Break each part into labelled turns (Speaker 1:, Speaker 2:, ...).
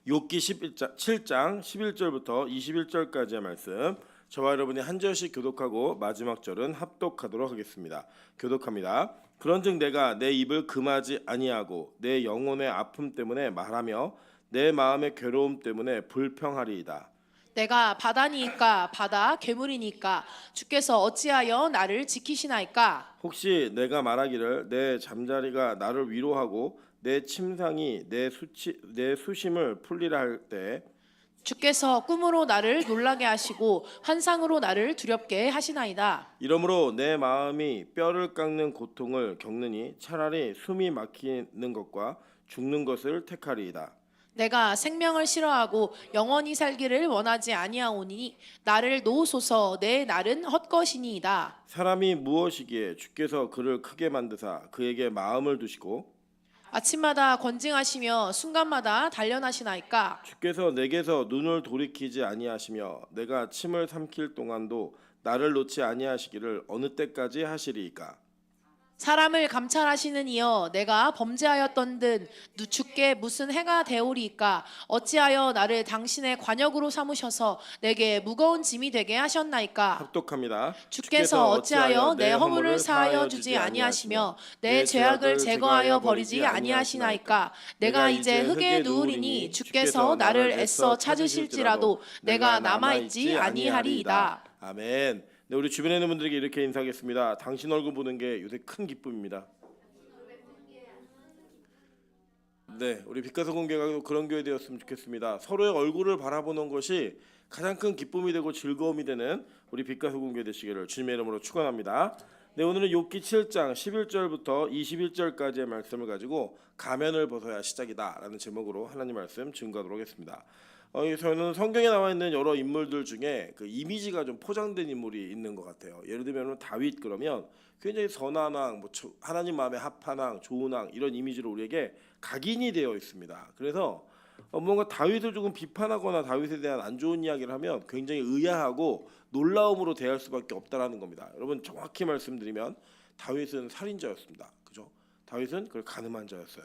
Speaker 1: 욥기 7장 11절부터 21절까지의 말씀, 저와 여러분이 한 절씩 교독하고 마지막 절은 합독하도록 하겠습니다. 교독합니다. 그런즉 내가 내 입을 금하지 아니하고 내 영혼의 아픔 때문에 말하며 내 마음의 괴로움 때문에 불평하리이다.
Speaker 2: 내가 바다니까 바다 괴물이니까 주께서 어찌하여 나를 지키시나이까.
Speaker 1: 혹시 내가 말하기를 내 잠자리가 나를 위로하고 내 침상이 내 수심을 풀리라 할 때
Speaker 2: 주께서 꿈으로 나를 놀라게 하시고 환상으로 나를 두렵게 하시나이다.
Speaker 1: 이러므로 내 마음이 뼈를 깎는 고통을 겪느니 차라리 숨이 막히는 것과 죽는 것을 택하리이다.
Speaker 2: 내가 생명을 싫어하고 영원히 살기를 원하지 아니하오니 나를 놓으소서. 내 날은 헛것이니이다.
Speaker 1: 사람이 무엇이기에 주께서 그를 크게 만드사 그에게 마음을 두시고
Speaker 2: 아침마다 권징하시며 순간마다 단련하시나이까.
Speaker 1: 주께서 내게서 눈을 돌이키지 아니하시며 내가 침을 삼킬 동안도 나를 놓지 아니하시기를 어느 때까지 하시리이까.
Speaker 2: 사람을 감찰하시는 이여 내가 범죄하였던든 주께 무슨 해가 되오리이까. 어찌하여 나를 당신의 관역으로 삼으셔서 내게 무거운 짐이 되게 하셨나이까.
Speaker 1: 합독합니다.
Speaker 2: 주께서 어찌하여 내 허물을 사하여 주지 아니하시며 내 죄악을 제거하여 버리지 아니하시나이까. 내가 이제 흙에 누우리니 주께서 나를 애써 찾으실지라도 내가 남아있지 아니하리이다.
Speaker 1: 아멘. 네, 우리 주변에 있는 분들에게 이렇게 인사하겠습니다. 당신 얼굴 보는 게 요새 큰 기쁨입니다. 네, 우리 빛가서 공개가 그런 교회 되었으면 좋겠습니다. 서로의 얼굴을 바라보는 것이 가장 큰 기쁨이 되고 즐거움이 되는 우리 빛가서 공개 되시기를 주님의 이름으로 축원합니다. 네, 오늘은 욥기 7장 11절부터 21절까지의 말씀을 가지고 가면을 벗어야 시작이다라는 제목으로 하나님 말씀 증거하도록 하겠습니다. 저는 성경에 나와 있는 여러 인물들 중에 그 이미지가 좀 포장된 인물이 있는 것 같아요. 예를 들면 다윗 그러면 굉장히 선한 왕, 하나님 마음에 합한 왕, 좋은 왕 이런 이미지로 우리에게 각인이 되어 있습니다. 그래서 뭔가 다윗을 조금 비판하거나 다윗에 대한 안 좋은 이야기를 하면 굉장히 의아하고 놀라움으로 대할 수밖에 없다라는 겁니다. 여러분 정확히 말씀드리면 다윗은 살인자였습니다. 그죠? 다윗은 그 가늠한 자였어요.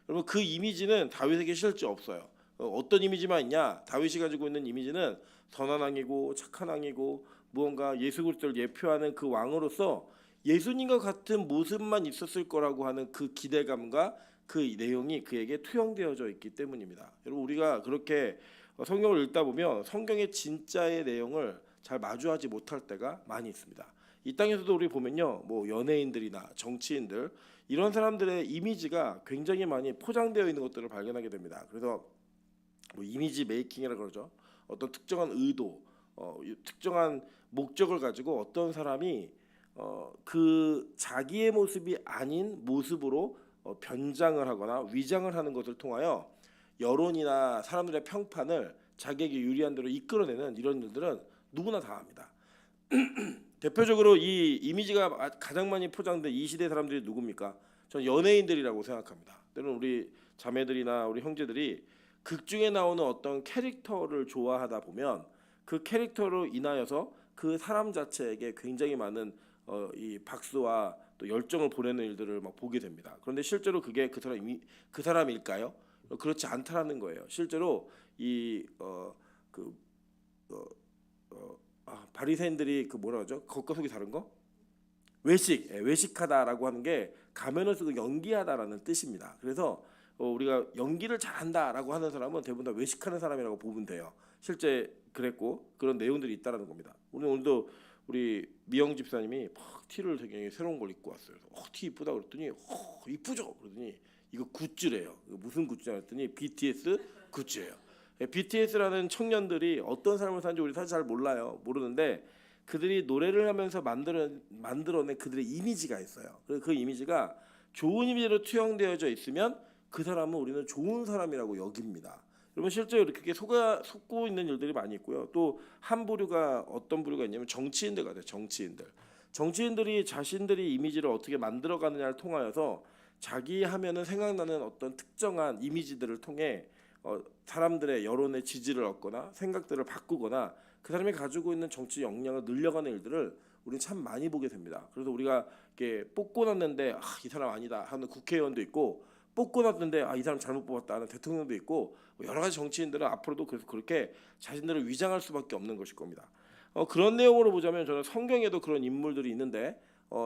Speaker 1: 여러분 그 이미지는 다윗에게 실제 없어요. 어떤 이미지만 있냐? 다윗이 가지고 있는 이미지는 선한 왕이고 착한 왕이고 무언가 예수 그리스도를 예표하는 그 왕으로서 예수님과 같은 모습만 있었을 거라고 하는 그 기대감과 그 내용이 그에게 투영되어져 있기 때문입니다. 여러분 우리가 그렇게 성경을 읽다 보면 성경의 진짜의 내용을 잘 마주하지 못할 때가 많이 있습니다. 이 땅에서도 우리 보면요, 뭐 연예인들이나 정치인들 이런 사람들의 이미지가 굉장히 많이 포장되어 있는 것들을 발견하게 됩니다. 그래서 뭐 이미지 메이킹이라 그러죠. 어떤 특정한 의도, 특정한 목적을 가지고 어떤 사람이 그 자기의 모습이 아닌 모습으로 변장을 하거나 위장을 하는 것을 통하여 여론이나 사람들의 평판을 자기에게 유리한 대로 이끌어내는 이런 일들은 누구나 다 합니다. 대표적으로 이 이미지가 가장 많이 포장된 이 시대 사람들이 누굽니까? 저는 연예인들이라고 생각합니다. 때로는 우리 자매들이나 우리 형제들이 극 중에 나오는 어떤 캐릭터를 좋아하다 보면 그 캐릭터로 인하여서 그 사람 자체에게 굉장히 많은 이 박수와 또 열정을 보내는 일들을 막 보게 됩니다. 그런데 실제로 그게 그 사람일까요? 그렇지 않다라는 거예요. 실제로 바리새인들이 그 뭐라 그러죠? 겉과 속이 다른 거? 외식하다라고 하는 게 가면을 쓰고 연기하다라는 뜻입니다. 그래서 우리가 연기를 잘한다라고 하는 사람은 대부분 다 외식하는 사람이라고 보면 돼요. 실제 그랬고 그런 내용들이 있다라는 겁니다. 오늘도 우리 미영 집사님이 막 티를 되게 새로운 걸 입고 왔어요. 티 이쁘다 그랬더니 이쁘죠? 그러더니 이거 굿즈래요. 이거 무슨 굿즈냐 그랬더니 BTS 굿즈예요. BTS라는 청년들이 어떤 삶을 사는지 우리 사실 잘 모르는데 그들이 노래를 하면서 만들어낸 그들의 이미지가 있어요. 그 이미지가 좋은 이미지로 투영되어져 있으면 그 사람은 우리는 좋은 사람이라고 여깁니다. 여러분 실제로 이렇게 속고 있는 일들이 많이 있고요. 또 한 부류가 어떤 부류가 있냐면 정치인들 같아요. 정치인들이 자신들이 이미지를 어떻게 만들어가느냐를 통하여서 자기 하면은 생각나는 어떤 특정한 이미지들을 통해 사람들의 여론의 지지를 얻거나 생각들을 바꾸거나 그 사람이 가지고 있는 정치 역량을 늘려가는 일들을 우리는 참 많이 보게 됩니다. 그래서 우리가 이렇게 뽑고 났는데 이 사람 아니다 하는 국회의원도 있고 뽑고 났는데 이 사람 잘못 뽑았다는 대통령도 있고 뭐 여러 가지 정치인들은 앞으로도 그래서 그렇게 자신들을 위장할 수밖에 없는 것일 겁니다. 그런 내용으로 보자면 저는 성경에도 그런 인물들이 있는데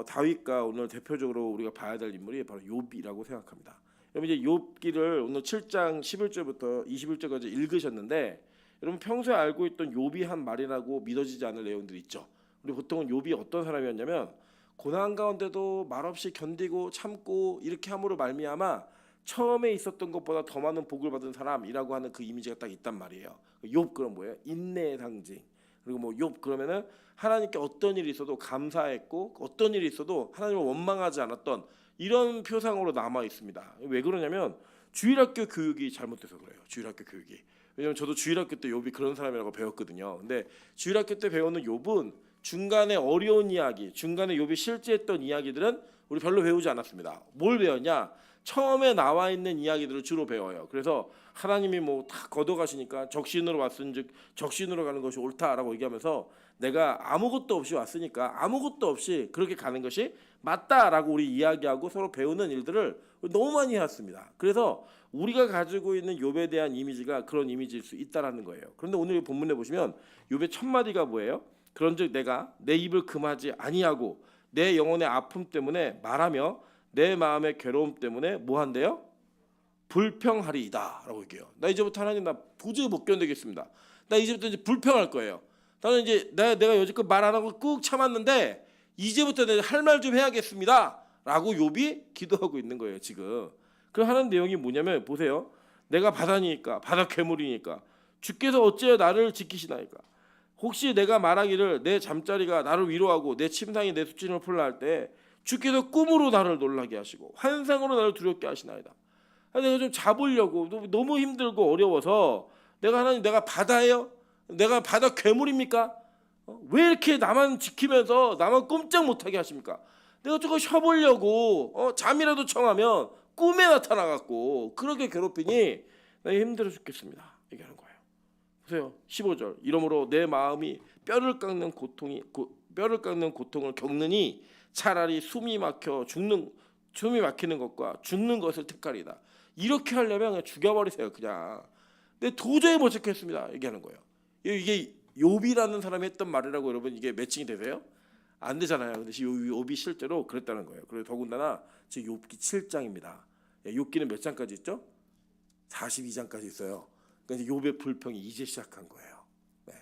Speaker 1: 다윗과 오늘 대표적으로 우리가 봐야 될 인물이 바로 욥이라고 생각합니다. 여러분 이제 욥기를 오늘 7장 11절부터 21절까지 읽으셨는데 여러분 평소에 알고 있던 욥이 한 말이라고 믿어지지 않을 내용들이 있죠. 우리 보통은 욥이 어떤 사람이었냐면 고난 가운데도 말없이 견디고 참고 이렇게 함으로 말미암아 처음에 있었던 것보다 더 많은 복을 받은 사람이라고 하는 그 이미지가 딱 있단 말이에요. 욥 그럼 뭐예요? 인내의 상징. 그리고 뭐 욥 그러면은 하나님께 어떤 일이 있어도 감사했고 어떤 일이 있어도 하나님을 원망하지 않았던 이런 표상으로 남아 있습니다. 왜 그러냐면 주일학교 교육이 잘못돼서 그래요. 주일학교 교육이. 왜냐면 저도 주일학교 때 욥이 그런 사람이라고 배웠거든요. 근데 주일학교 때 배우는 욥은 중간에 어려운 이야기, 중간에 욥이 실제했던 이야기들은 우리 별로 배우지 않았습니다. 뭘 배웠냐? 처음에 나와 있는 이야기들을 주로 배워요. 그래서 하나님이 뭐 다 걷어가시니까 적신으로 왔은즉 적신으로 가는 것이 옳다라고 얘기하면서 내가 아무것도 없이 왔으니까 아무것도 없이 그렇게 가는 것이 맞다라고 우리 이야기하고 서로 배우는 일들을 너무 많이 해왔습니다. 그래서 우리가 가지고 있는 욥에 대한 이미지가 그런 이미지일 수 있다라는 거예요. 그런데 오늘 본문에 보시면 욥의 첫 마디가 뭐예요? 그런즉 내가 내 입을 금하지 아니하고 내 영혼의 아픔 때문에 말하며 내 마음의 괴로움 때문에 뭐 한대요? 불평하리이다라고 얘기해요. 나 이제부터 하나님 나 도저히 못 견디겠습니다. 나 이제부터 이제 불평할 거예요. 나는 이제 내가 여지껏 말 안 하고 꾹 참았는데 이제부터 내가 할 말 좀 해야겠습니다라고 욥이 기도하고 있는 거예요 지금. 그 하는 내용이 뭐냐면 보세요. 내가 바다니까 바다 괴물이니까 주께서 어찌하여 나를 지키시나이까. 혹시 내가 말하기를 내 잠자리가 나를 위로하고 내 침상이 내 수치를 풀라 할 때 주께서 꿈으로 나를 놀라게 하시고 환상으로 나를 두렵게 하시나이다. 내가 좀 잡으려고 너무 힘들고 어려워서 내가 하나님 내가 바다예요? 내가 바다 괴물입니까? 왜 이렇게 나만 지키면서 나만 꼼짝 못하게 하십니까? 내가 조금 쉬어보려고 잠이라도 청하면 꿈에 나타나갖고 그렇게 괴롭히니 나 힘들어 죽겠습니다. 얘기하는 거예요. 보세요. 15절. 이러므로 내 마음이 뼈를 깎는 고통을 겪느니 차라리 숨이 막히는 것과 죽는 것을 택하리다. 이렇게 하려면 그냥 죽여버리세요. 그냥. 근데 도저히 못 찾겠습니다. 얘기하는 거예요. 이게 욥이라는 사람이 했던 말이라고 여러분 이게 매칭이 되세요? 안 되잖아요. 근데 욥이 실제로 그랬다는 거예요. 그리고 더군다나 지금 욥기 7장입니다. 욥기는 몇 장까지 있죠? 42장까지 있어요. 그러니까 욥의 불평이 이제 시작한 거예요. 네.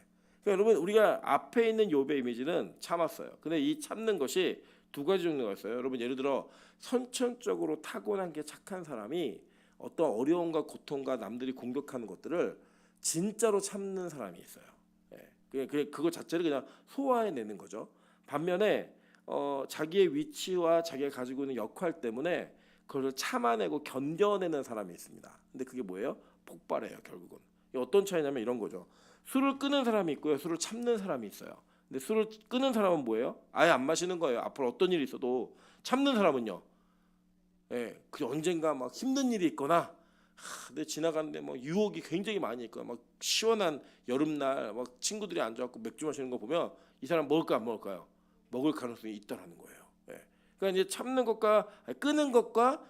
Speaker 1: 그러니까 여러분 우리가 앞에 있는 욥의 이미지는 참았어요. 근데 이 참는 것이 두 가지 종류가 있어요. 여러분 예를 들어 선천적으로 타고난 게 착한 사람이 어떤 어려움과 고통과 남들이 공격하는 것들을 진짜로 참는 사람이 있어요. 그거 자체를 그냥 소화해내는 거죠. 반면에 자기의 위치와 자기가 가지고 있는 역할 때문에 그걸 참아내고 견뎌내는 사람이 있습니다. 근데 그게 뭐예요? 폭발해요. 결국은. 어떤 차이냐면 이런 거죠. 술을 끄는 사람이 있고요. 술을 참는 사람이 있어요. 근데 술을 끄는 사람은 뭐예요? 아예 안 마시는 거예요. 앞으로 어떤 일이 있어도. 참는 사람은요. 그 언젠가 막 힘든 일이 있거나 근데 지나가는데 뭐 유혹이 굉장히 많이 있거나 막 시원한 여름날 막 친구들이 앉아갖고 맥주 마시는 거 보면 이 사람 먹을까 안 먹을까요? 먹을 가능성이 있다라는 거예요. 그러니까 이제 참는 것과 끄는 것과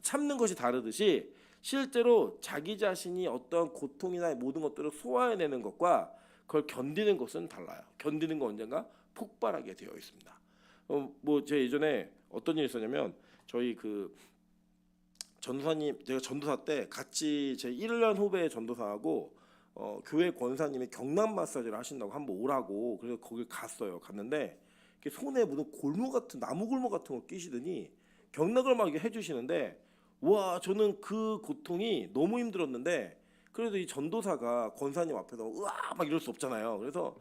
Speaker 1: 참는 것이 다르듯이 실제로 자기 자신이 어떤 고통이나 모든 것들을 소화해내는 것과 그걸 견디는 것은 달라요. 견디는 건 언젠가 폭발하게 되어 있습니다. 뭐 제가 예전에 어떤 일이 있었냐면 저희 그 전도사님 제가 전도사 때 같이 제 1년 후배 전도사하고 교회 권사님이 경락 마사지를 하신다고 한번 오라고 그래서 거기 갔어요. 갔는데 손에 무슨 골무 같은 나무 골무 같은 거 끼시더니 경락을 막 해주시는데 와 저는 그 고통이 너무 힘들었는데 그래도 이 전도사가 권사님 앞에서 으아 막 이럴 수 없잖아요. 그래서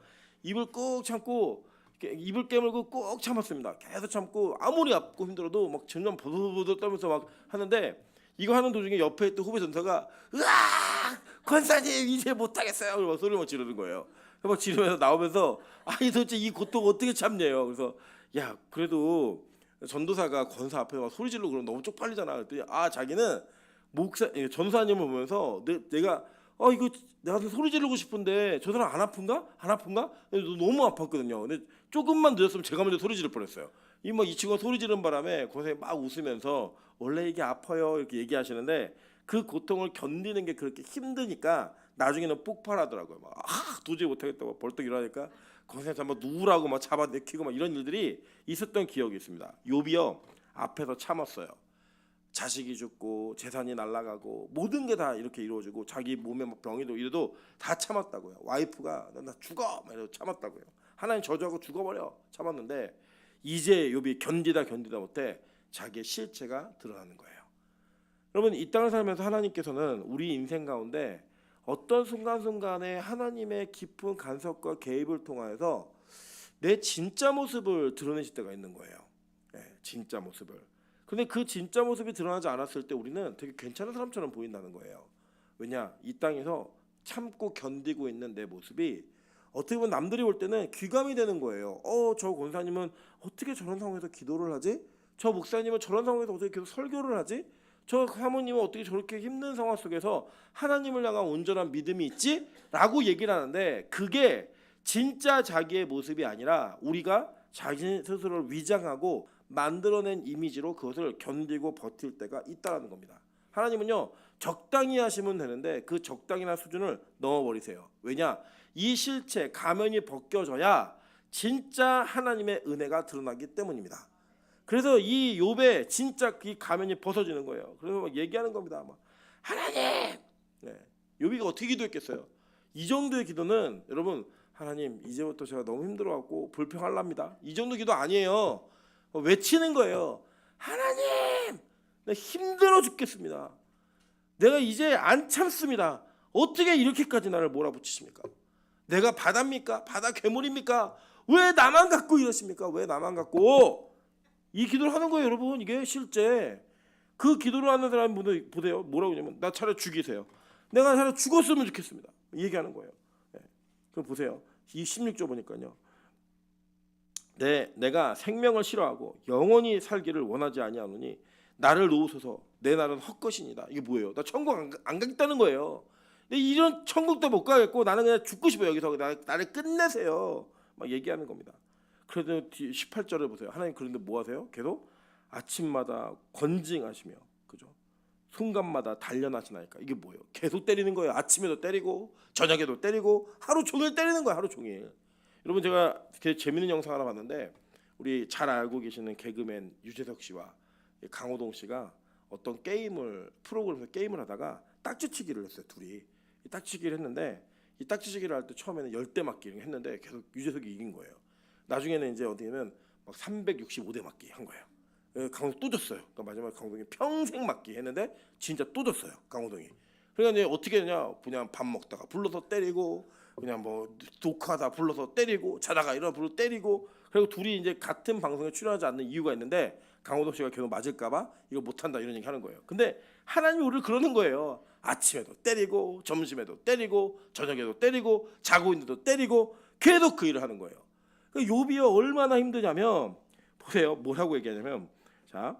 Speaker 1: 입을 꾹 참고 입을 깨물고 꾹 참았습니다. 계속 참고 아무리 아프고 힘들어도 막 점점 보들보들 떨면서 막 하는데 이거 하는 도중에 옆에 있던 후배 전사가 으아 권사님 이제 못하겠어요. 막 소리 막 지르는 거예요. 막 지르면서 나오면서 아니 도대체 이 고통 어떻게 참냐요. 그래서 야 그래도 전도사가 권사 앞에 막 소리 지르고 그러면 너무 쪽팔리잖아. 그랬더니 자기는 전사님을 보면서 내가 이거 내가 소리 지르고 싶은데 저 사람 안 아픈가? 안 아픈가? 너무 아팠거든요. 근데 조금만 늦었으면 제가 먼저 소리 지를 뻔했어요. 이 친구가 소리 지른 바람에 고생이 막 웃으면서 원래 이게 아파요 이렇게 얘기하시는데 그 고통을 견디는 게 그렇게 힘드니까 나중에는 폭발하더라고요. 막 도저히 못하겠다고 벌떡 일어나니까 고생해서 한번 누우라고 막 잡아내키고 막 이런 일들이 있었던 기억이 있습니다. 욥이요 앞에서 참았어요. 자식이 죽고 재산이 날아가고 모든 게 다 이렇게 이루어지고 자기 몸에 막 병이 도 이래도 다 참았다고요. 와이프가 나 죽어 막 이러고 참았다고요. 하나님 저주하고 죽어버려 참았는데 이제 욥이 견디다 못해 자기의 실체가 드러나는 거예요. 여러분 이 땅을 살면서 하나님께서는 우리 인생 가운데 어떤 순간순간에 하나님의 깊은 간섭과 개입을 통하여서 내 진짜 모습을 드러내실 때가 있는 거예요. 네, 진짜 모습을. 근데 그 진짜 모습이 드러나지 않았을 때 우리는 되게 괜찮은 사람처럼 보인다는 거예요. 왜냐? 이 땅에서 참고 견디고 있는 내 모습이 어떻게 보면 남들이 볼 때는 귀감이 되는 거예요. 저 권사님은 어떻게 저런 상황에서 기도를 하지? 저 목사님은 저런 상황에서 어떻게 계속 설교를 하지? 저 사모님은 어떻게 저렇게 힘든 상황 속에서 하나님을 향한 온전한 믿음이 있지? 라고 얘기를 하는데 그게 진짜 자기의 모습이 아니라 우리가 자기 스스로를 위장하고 만들어낸 이미지로 그것을 견디고 버틸 때가 있다는 겁니다. 하나님은요 적당히 하시면 되는데 그 적당이나 수준을 넘어버리세요. 왜냐? 이 실체 가면이 벗겨져야 진짜 하나님의 은혜가 드러나기 때문입니다. 그래서 이 욥의 진짜 이 가면이 벗어지는 거예요. 그래서 막 얘기하는 겁니다. 막 하나님, 네. 욥이가 어떻게 기도했겠어요? 이 정도의 기도는 여러분 하나님 이제부터 제가 너무 힘들어갖고 불평할랍니다. 이 정도 기도 아니에요. 외치는 거예요. 하나님, 나 힘들어 죽겠습니다. 내가 이제 안 참습니다. 어떻게 이렇게까지 나를 몰아붙이십니까? 내가 바다입니까? 바다 괴물입니까? 왜 나만 갖고 이러십니까? 왜 나만 갖고? 이 기도를 하는 거예요, 여러분. 이게 실제 그 기도를 하는 사람 분들 보세요. 뭐라고 하냐면 나 차라리 죽이세요. 내가 차라리 죽었으면 좋겠습니다. 얘기하는 거예요. 네. 그럼 보세요. 이 16절 보니까요. 내가 생명을 싫어하고 영원히 살기를 원하지 아니하노니 나를 놓으소서 내 날은 헛것이니라. 이게 뭐예요? 나 천국 안 가겠다는 거예요. 근데 이런 천국도 못 가겠고 나는 그냥 죽고 싶어요. 여기서 나를 끝내세요. 막 얘기하는 겁니다. 그래도 18절을 보세요. 하나님 그런데 뭐 하세요? 계속 아침마다 권징하시며 그죠? 순간마다 단련하시나이까. 이게 뭐예요? 계속 때리는 거예요. 아침에도 때리고 저녁에도 때리고 하루 종일 때리는 거예요. 하루 종일. 여러분 제가 되게 재밌는 영상 하나 봤는데 우리 잘 알고 계시는 개그맨 유재석 씨와 강호동 씨가 어떤 프로그램에서 게임을 하다가 딱지치기를 했어요. 둘이 이 딱지치기를 했는데 이 딱지치기를 할 때 처음에는 10대 맞기 했는데 계속 유재석이 이긴 거예요. 나중에는 이제 어디냐면 막 365대 맞기 한 거예요. 강호동 또 졌어요. 그러니까 마지막에 강호동이 평생 맞기 했는데 진짜 또 졌어요. 강호동이. 그러니까 이제 어떻게 되냐? 그냥 밥 먹다가 불러서 때리고 그냥 뭐 독하다 불러서 때리고 자다가 일어나 불러 때리고 그리고 둘이 이제 같은 방송에 출연하지 않는 이유가 있는데 강호동 씨가 계속 맞을까봐 이거 못한다 이런 얘기 하는 거예요. 근데 하나님이 우리를 그러는 거예요. 아침에도 때리고 점심에도 때리고 저녁에도 때리고 자고 있는데도 때리고 계속 그 일을 하는 거예요. 욥이 얼마나 힘드냐면 보세요. 뭐라고 얘기하냐면 자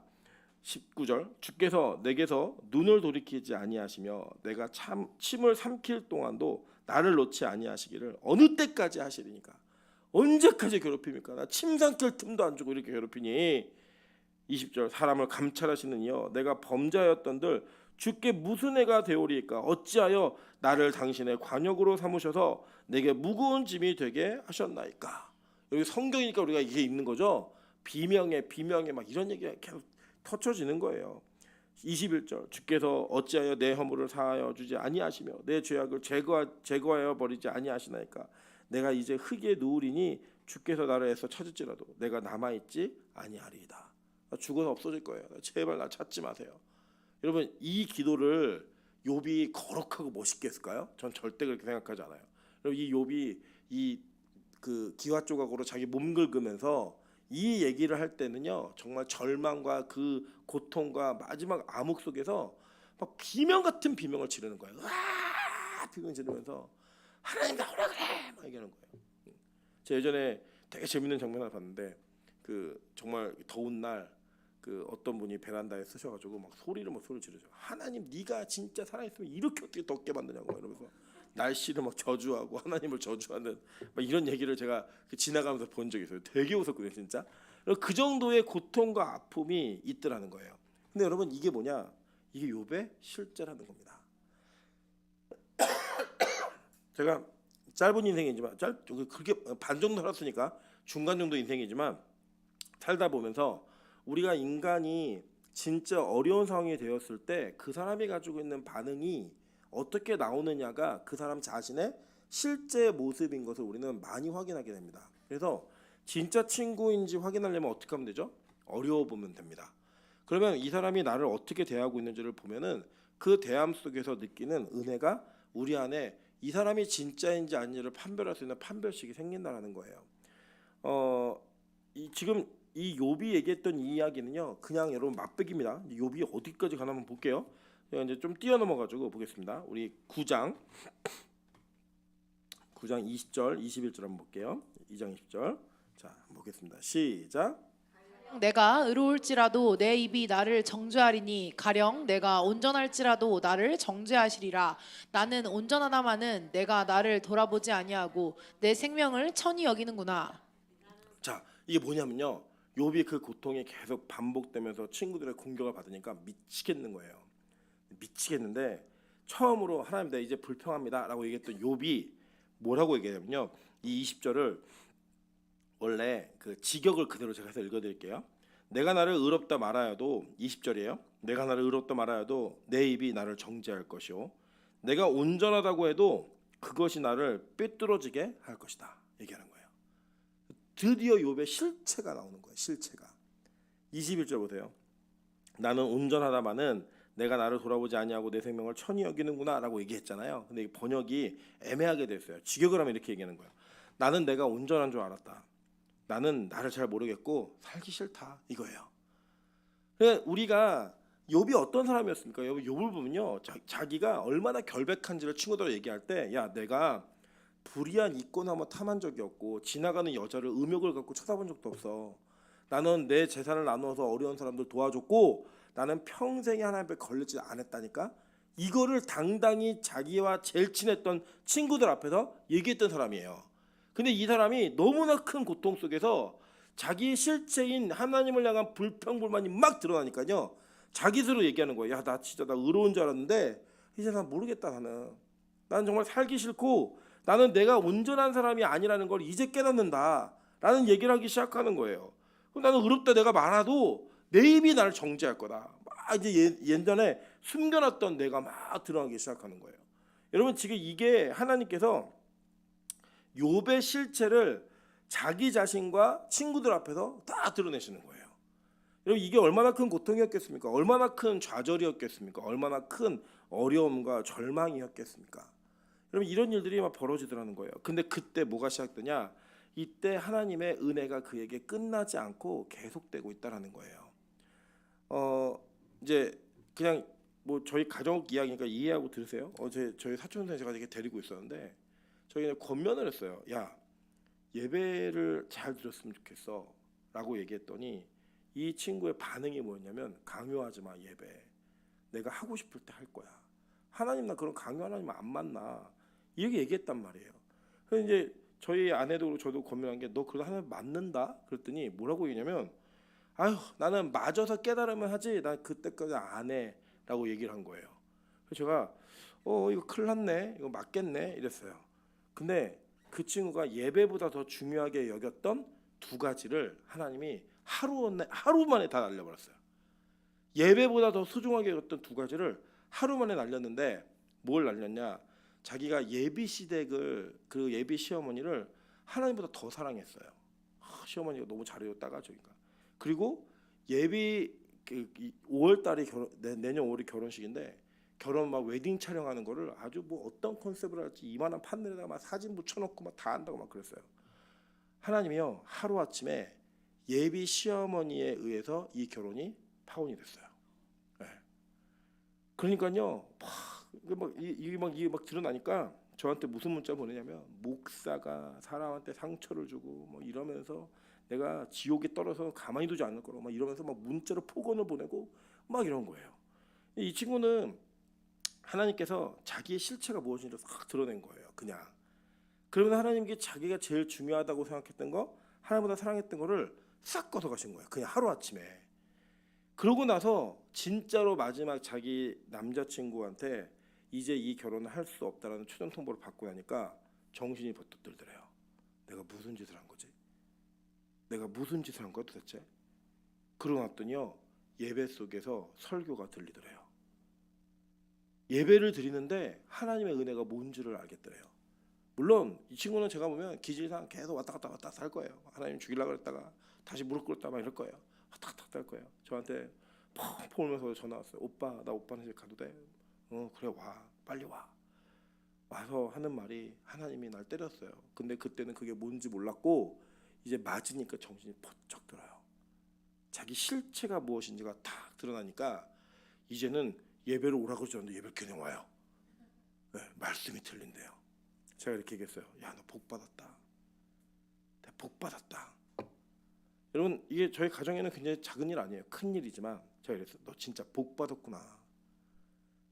Speaker 1: 19절 주께서 내게서 눈을 돌이키지 아니하시며 내가 침을 삼킬 동안도 나를 놓지 아니하시기를 어느 때까지 하시리니까. 언제까지 괴롭힙니까? 나 침 삼킬 틈도 안 주고 이렇게 괴롭히니. 20절 사람을 감찰하시는 이여 내가 범죄하였던들 주께 무슨 애가 되오리까? 어찌하여 나를 당신의 관역으로 삼으셔서 내게 무거운 짐이 되게 하셨나이까? 여기 성경이니까 우리가 이게 있는 거죠. 비명에 막 이런 얘기가 계속 터쳐지는 거예요. 21절 주께서 어찌하여 내 허물을 사하여 주지 아니하시며 내 죄악을 제거하여 버리지 아니하시나이까? 내가 이제 흙에 누우리니 주께서 나를 애써 찾을지라도 내가 남아있지 아니하리이다. 나 죽어서 없어질 거예요. 제발 나 찾지 마세요. 여러분 이 기도를 욥이 거룩하고 멋있게 했을까요? 전 절대 그렇게 생각하지 않아요. 여러분 이 욥이 이 그 기와 조각으로 자기 몸 긁으면서 이 얘기를 할 때는요 정말 절망과 그 고통과 마지막 암흑 속에서 막 비명 같은 비명을 지르는 거예요. 와 비명 지르면서 하나님 나오라 그래 막 얘기하는 거예요. 제가 예전에 되게 재밌는 장면 하나 봤는데 그 정말 더운 날 그 어떤 분이 베란다에 쓰셔가지고 막 소리를 지르죠. 하나님 네가 진짜 살아있으면 이렇게 어떻게 덥게 만드냐고 이러면서 날씨를 막 저주하고 하나님을 저주하는 막 이런 얘기를 제가 지나가면서 본 적이 있어요. 되게 웃었거든요 진짜. 그 정도의 고통과 아픔이 있더라는 거예요. 근데 여러분 이게 뭐냐? 이게 욥의 실제라는 겁니다. 제가 짧은 인생이지만 그렇게 반 정도 살았으니까 중간 정도 인생이지만 살다 보면서 우리가 인간이 진짜 어려운 상황이 되었을 때 그 사람이 가지고 있는 반응이 어떻게 나오느냐가 그 사람 자신의 실제 모습인 것을 우리는 많이 확인하게 됩니다. 그래서 진짜 친구인지 확인하려면 어떻게 하면 되죠? 어려워 보면 됩니다. 그러면 이 사람이 나를 어떻게 대하고 있는지를 보면은 그 대함 속에서 느끼는 은혜가 우리 안에 이 사람이 진짜인지 아닌지를 판별할 수 있는 판별식이 생긴다는 거예요. 지금 이 욥이 얘기했던 이 이야기는요, 그냥 여러분 맛배기입니다. 욥이 어디까지 가나 한번 볼게요. 제가 이제 좀 뛰어넘어가지고 보겠습니다. 우리 9장 20절, 21절 한번 볼게요. 2장 20절. 자, 한번 보겠습니다. 시작.
Speaker 2: 내가 의로울지라도 내 입이 나를 정죄하리니 가령 내가 온전할지라도 나를 정죄하시리라. 나는 온전하다마는 내가 나를 돌아보지 아니하고 내 생명을 천히 여기는구나.
Speaker 1: 자, 이게 뭐냐면요, 욥이 그 고통이 계속 반복되면서 친구들의 공격을 받으니까 미치겠는 거예요. 미치겠는데 처음으로 하나님 나 이제 불평합니다라고 얘기했던 욥이 뭐라고 얘기하냐면요, 이 20절을 원래 그 직역을 그대로 제가 해서 읽어드릴게요. 내가 나를 의롭다 말하여도 20절이에요. 내가 나를 의롭다 말하여도 내 입이 나를 정죄할 것이요 내가 온전하다고 해도 그것이 나를 삐뚤어지게 할 것이다 얘기하는 거예요. 드디어 욥의 실체가 나오는 거예요. 실체가 21절 보세요. 나는 온전하다마는 내가 나를 돌아보지 아니하고 내 생명을 천히 여기는구나 라고 얘기했잖아요. 근데 번역이 애매하게 됐어요. 직역을 하면 이렇게 얘기하는 거예요. 나는 내가 온전한 줄 알았다. 나는 나를 잘 모르겠고 살기 싫다 이거예요. 그러니까 우리가 욥이 어떤 사람이었습니까? 욥을 보면요, 자기가 얼마나 결백한지를 친구들과 얘기할 때, 야 내가 불의한 이권 한번 탐한 적이 없고 지나가는 여자를 음욕을 갖고 쳐다본 적도 없어. 나는 내 재산을 나누어서 어려운 사람들 도와줬고 나는 평생에 하나님 앞에 걸리지 않았다니까. 이거를 당당히 자기와 제일 친했던 친구들 앞에서 얘기했던 사람이에요. 근데 이 사람이 너무나 큰 고통 속에서 자기의 실체인 하나님을 향한 불평불만이 막 드러나니까요, 자기 스스로 얘기하는 거예요. 야 나 진짜 나 의로운 줄 알았는데 이제 난 모르겠다. 나는 정말 살기 싫고 나는 내가 온전한 사람이 아니라는 걸 이제 깨닫는다 라는 얘기를 하기 시작하는 거예요. 그럼 나는 의롭다 내가 말아도 내 입이 나를 정죄할 거다. 막 이제 예전에 숨겨놨던 내가 막 드러나기 시작하는 거예요. 여러분 지금 이게 하나님께서 욥의 실체를 자기 자신과 친구들 앞에서 다 드러내시는 거예요. 여러분 이게 얼마나 큰 고통이었겠습니까? 얼마나 큰 좌절이었겠습니까? 얼마나 큰 어려움과 절망이었겠습니까? 여러분 이런 일들이 막 벌어지더라는 거예요. 근데 그때 뭐가 시작되냐? 이때 하나님의 은혜가 그에게 끝나지 않고 계속되고 있다라는 거예요. 이제 그냥 뭐 저희 가족 이야기니까 이해하고 들으세요. 저희 사촌 선생 제가 이렇게 데리고 있었는데 저희는 권면을 했어요. 야 예배를 잘 드렸으면 좋겠어라고 얘기했더니 이 친구의 반응이 뭐였냐면 강요하지 마 예배. 내가 하고 싶을 때 할 거야. 하나님 나 그런 강요 하나님 안 만나. 이렇게 얘기했단 말이에요. 그래서 이제 저희 아내도 그렇고 저도 권면한 게 너 그러다 하나님 맞는다? 그랬더니 뭐라고 얘기냐면 아유 나는 맞아서 깨달으면 하지 난 그때까지 안 해 라고 얘기를 한 거예요. 그래서 제가 이거 큰일 났네 이거 맞겠네 이랬어요. 근데 그 친구가 예배보다 더 중요하게 여겼던 두 가지를 하나님이 하루 만에 다 날려버렸어요. 예배보다 더 소중하게 여겼던 두 가지를 하루 만에 날렸는데 뭘 날렸냐? 자기가 예비 시댁을 그 예비 시어머니를 하나님보다 더 사랑했어요. 시어머니가 너무 잘해줬다가 저기가. 그리고 예비 5월 달이 내년 5월이 결혼식인데 결혼 막 웨딩 촬영하는 거를 아주 뭐 어떤 컨셉을 할지 이만한 판넬에다가 막 사진 붙여놓고 막 다 한다고 막 그랬어요. 하나님이요 하루 아침에 예비 시어머니에 의해서 이 결혼이 파혼이 됐어요. 네. 그러니까요, 이게 막 드러나니까 저한테 무슨 문자 보내냐면 목사가 사람한테 상처를 주고 뭐 이러면서 내가 지옥에 떨어서 가만히 두지 않을 거라고 막 이러면서 막 문자로 폭언을 보내고 막 이런 거예요. 이 친구는 하나님께서 자기의 실체가 무엇인지 싹 드러낸 거예요. 그냥. 그러면 하나님께 자기가 제일 중요하다고 생각했던 거, 하나님보다 사랑했던 거를 싹 걷어가신 거예요. 그냥 하루아침에. 그러고 나서 진짜로 마지막 자기 남자친구한테 이제 이 결혼을 할 수 없다라는 최종 통보를 받고 나니까 정신이 버뜩 들더래요. 내가 무슨 짓을 한 거지? 내가 무슨 짓을 한 거야 도대체? 그러고 났더니요, 예배 속에서 설교가 들리더래요. 예배를 드리는데 하나님의 은혜가 뭔지를 알겠더래요. 물론 이 친구는 제가 보면 기질상 계속 왔다 갔다 할 거예요. 하나님 죽이려고 그랬다가 다시 무릎 꿇었다 막 이럴 거예요. 왔다 갔다 할 거예요. 저한테 펑펑 울면서 전화 왔어요. 오빠, 나 오빠네 집 가도 돼? 그래, 와, 빨리 와. 와서 하는 말이 하나님이 날 때렸어요. 근데 그때는 그게 뭔지 몰랐고 이제 맞으니까 정신이 번쩍 들어요. 자기 실체가 무엇인지가 딱 드러나니까 이제는 예배를 오라고 그러지 않는데 예배를 그냥 와요. 네, 말씀이 틀린대요. 제가 이렇게 얘기했어요. 야, 너 복 받았다. 내가 복 받았다. 여러분, 이게 저희 가정에는 굉장히 작은 일 아니에요. 큰 일이지만 제가 이랬어요. 너 진짜 복 받았구나.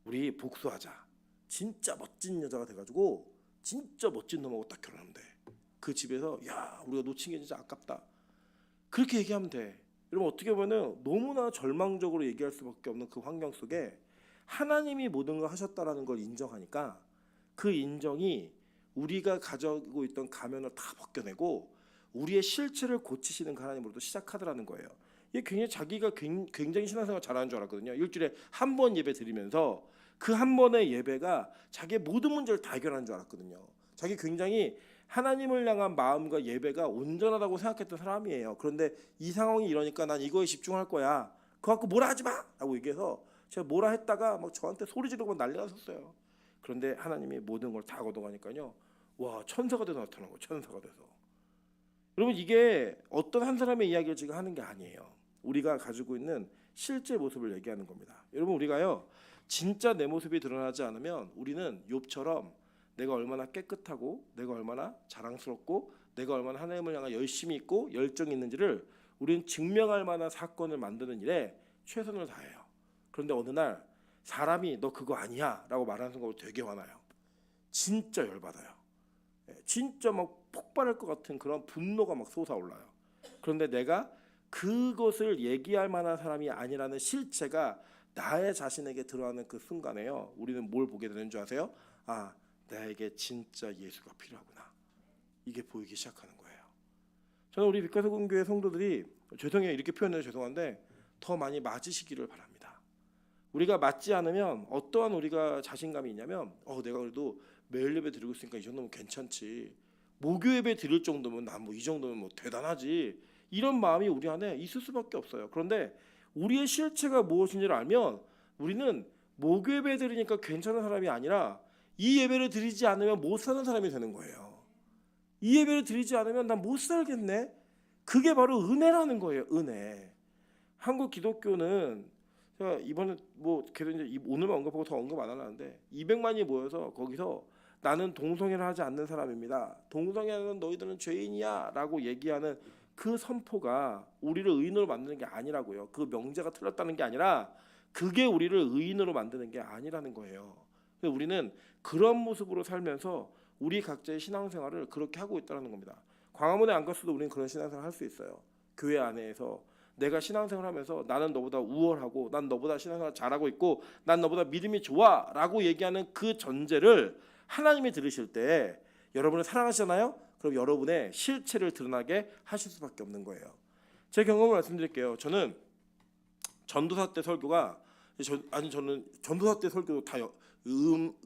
Speaker 1: 우리 복수하자. 진짜 멋진 여자가 돼가지고 진짜 멋진 놈하고 딱 결혼하면 돼. 그 집에서 야, 우리가 놓친 게 진짜 아깝다. 그렇게 얘기하면 돼. 여러분, 어떻게 보면 너무나 절망적으로 얘기할 수밖에 없는 그 환경 속에 하나님이 모든 걸 하셨다라는 걸 인정하니까 그 인정이 우리가 가지고 있던 가면을 다 벗겨내고 우리의 실체를 고치시는 그 하나님으로도 시작하더라는 거예요. 이게 굉장히 자기가 굉장히 신앙생활 잘하는 줄 알았거든요. 일주일에 한 번 예배 드리면서 그 한 번의 예배가 자기의 모든 문제를 다 해결하는 줄 알았거든요. 자기 굉장히 하나님을 향한 마음과 예배가 온전하다고 생각했던 사람이에요. 그런데 이 상황이 이러니까 난 이거에 집중할 거야. 그거 갖고 뭐라 하지 마! 라고 얘기해서 제가 뭐라 했다가 막 저한테 소리 지르고 난리가 났었어요. 그런데 하나님이 모든 걸 다 걷어가니까요. 와, 천사가 돼서 나타난 거예요. 천사가 돼서. 여러분, 이게 어떤 한 사람의 이야기를 지금 하는 게 아니에요. 우리가 가지고 있는 실제 모습을 얘기하는 겁니다. 여러분, 우리가요, 진짜 내 모습이 드러나지 않으면 우리는 욥처럼 내가 얼마나 깨끗하고 내가 얼마나 자랑스럽고 내가 얼마나 하나님을 향해 열심히 있고 열정이 있는지를 우리는 증명할 만한 사건을 만드는 일에 최선을 다해요. 그런데 어느 날 사람이 너 그거 아니야 라고 말하는 순간 되게 화나요. 진짜 열받아요. 진짜 막 폭발할 것 같은 그런 분노가 막 솟아올라요. 그런데 내가 그것을 얘기할 만한 사람이 아니라는 실체가 나의 자신에게 드러나는 그 순간에요, 우리는 뭘 보게 되는 줄 아세요? 아, 나에게 진짜 예수가 필요하구나. 이게 보이기 시작하는 거예요. 저는 우리 빛가서공교회 성도들이, 죄송해요 이렇게 표현해서 죄송한데, 더 많이 맞으시기를 바랍니다. 우리가 맞지 않으면 어떠한 우리가 자신감이 있냐면 내가 그래도 매일 예배 드리고 있으니까 이 정도면 괜찮지, 목요 예배 드릴 정도면 난 뭐 이 정도면 뭐 대단하지, 이런 마음이 우리 안에 있을 수밖에 없어요. 그런데 우리의 실체가 무엇인지를 알면 우리는 목요 예배 드리니까 괜찮은 사람이 아니라 이 예배를 드리지 않으면 못 사는 사람이 되는 거예요. 이 예배를 드리지 않으면 난 못 살겠네. 그게 바로 은혜라는 거예요. 은혜. 한국 기독교는 제가 이번에 뭐 계속 이제 오늘만 언급하고 더 언급 안 하려는데 200만이 모여서 거기서 나는 동성애를 하지 않는 사람입니다. 동성애는 너희들은 죄인이야라고 얘기하는 그 선포가 우리를 의인으로 만드는 게 아니라고요. 그 명제가 틀렸다는 게 아니라 그게 우리를 의인으로 만드는 게 아니라는 거예요. 우리는 그런 모습으로 살면서 우리 각자의 신앙생활을 그렇게 하고 있다는 겁니다. 광화문에 안 갔어도 우리는 그런 신앙생활을 할 수 있어요. 교회 안에서 내가 신앙생활을 하면서 나는 너보다 우월하고 난 너보다 신앙생활 잘하고 있고 난 너보다 믿음이 좋아 라고 얘기하는 그 전제를 하나님이 들으실 때 여러분을 사랑하시잖아요. 그럼 여러분의 실체를 드러나게 하실 수밖에 없는 거예요. 제 경험을 말씀드릴게요. 저는 전도사 때 설교가 저는 전도사 때 설교도 다